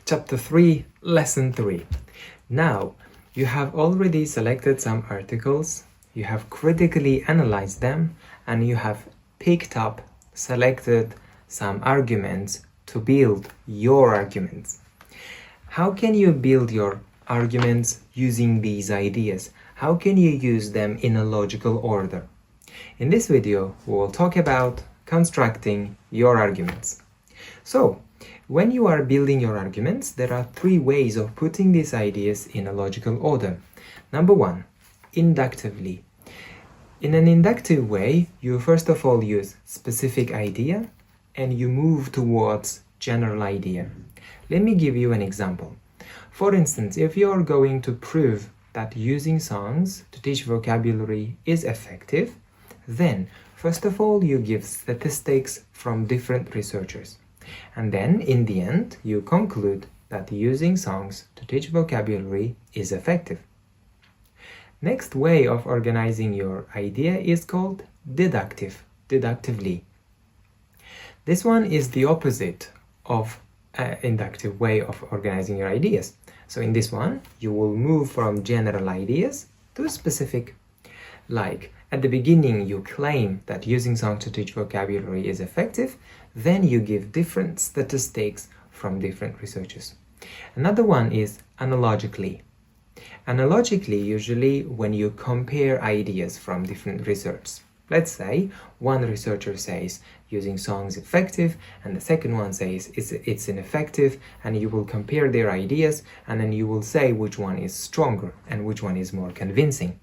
Chapter 3, Lesson 3. Now, you have already selected some articles, you have critically analyzed them, and you have picked up, selected some arguments to build your arguments. How can you build your arguments using these ideas? How can you use them in a logical order? In this video, we will talk about constructing your arguments. So, when you are building your arguments, there are three ways of putting these ideas in a logical order. Number one, inductively. In an inductive way, you first of all use specific idea and you move towards general idea. Let me give you an example. For instance, if you are going to prove that using songs to teach vocabulary is effective, then first of all you give statistics from different researchers. And then in the end you conclude that using songs to teach vocabulary is effective. Next way of organizing your idea is called deductively. This one is the opposite of an inductive way of organizing your ideas. So in this one, you will move from general ideas to specific. Like, at the beginning you claim that using songs to teach vocabulary is effective, then you give different statistics from different researchers. Another one is analogically. Analogically, usually when you compare ideas from different research. Let's say one researcher says using songs is effective and the second one says it's ineffective, and you will compare their ideas and then you will say which one is stronger and which one is more convincing.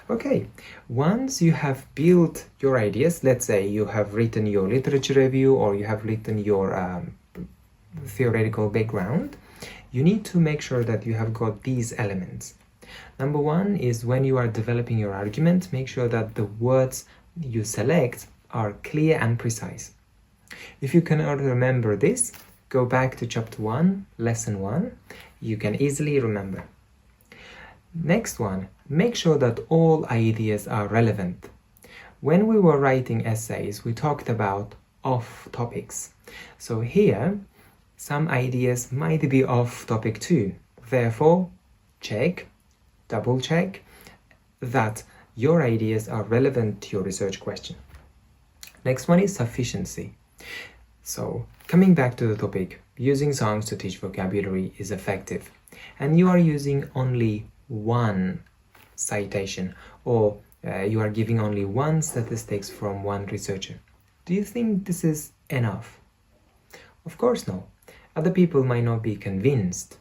Okay, once you have built your ideas, let's say you have written your literature review or you have written your theoretical background, you need to make sure that you have got these elements. Number one is when you are developing your argument, make sure that the words you select are clear and precise. If you cannot remember this, go back to chapter 1, lesson 1. You can easily remember. Next one, make sure that all ideas are relevant. When we were writing essays, we talked about off topics. So here, some ideas might be off topic too. Therefore, double check that your ideas are relevant to your research question. Next one is sufficiency. So, coming back to the topic, using songs to teach vocabulary is effective, and you are using only one citation, or you are giving only one statistics from one researcher. Do you think this is enough? Of course no. Other people might not be convinced.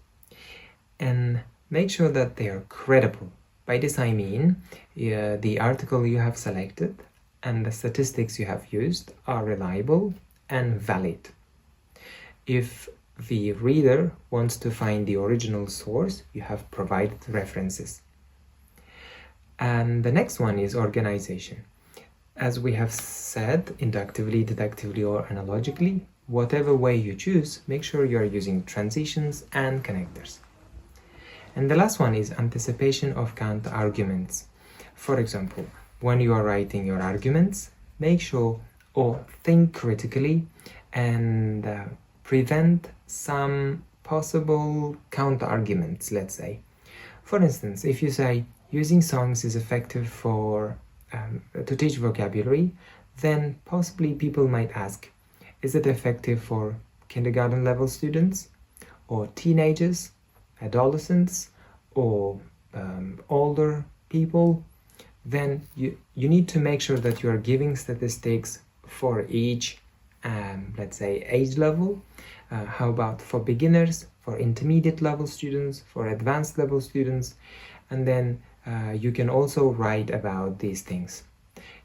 And make sure that they are credible. By this I mean the article you have selected and the statistics you have used are reliable and valid. If the reader wants to find the original source, you have provided references. And the next one is organization. As we have said, inductively, deductively, or analogically, whatever way you choose, make sure you are using transitions and connectors. And the last one is anticipation of counter-arguments. For example, when you are writing your arguments, make sure or think critically and prevent some possible counter-arguments, let's say. For instance, if you say using songs is effective to teach vocabulary, then possibly people might ask, is it effective for kindergarten level students or teenagers, adolescents, or older people? Then you need to make sure that you are giving statistics for each let's say age level. How about for beginners, for intermediate level students, for advanced level students? And then you can also write about these things.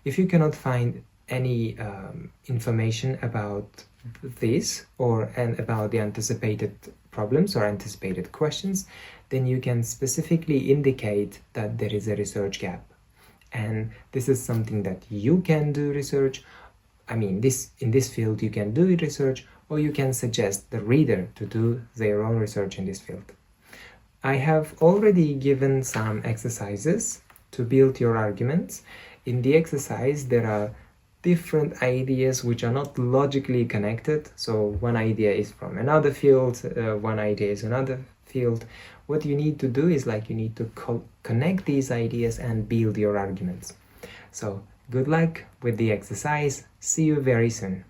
If you cannot find any information about this and about the anticipated problems or anticipated questions, then you can specifically indicate that there is a research gap. And this is something that you can do research. I mean, in this field you can do research, or you can suggest the reader to do their own research in this field. I have already given some exercises to build your arguments. In the exercise, there are different ideas which are not logically connected. So one idea is from another field, one idea is another field. What you need to do is like you need to connect these ideas and build your arguments. So good luck with the exercise. See you very soon.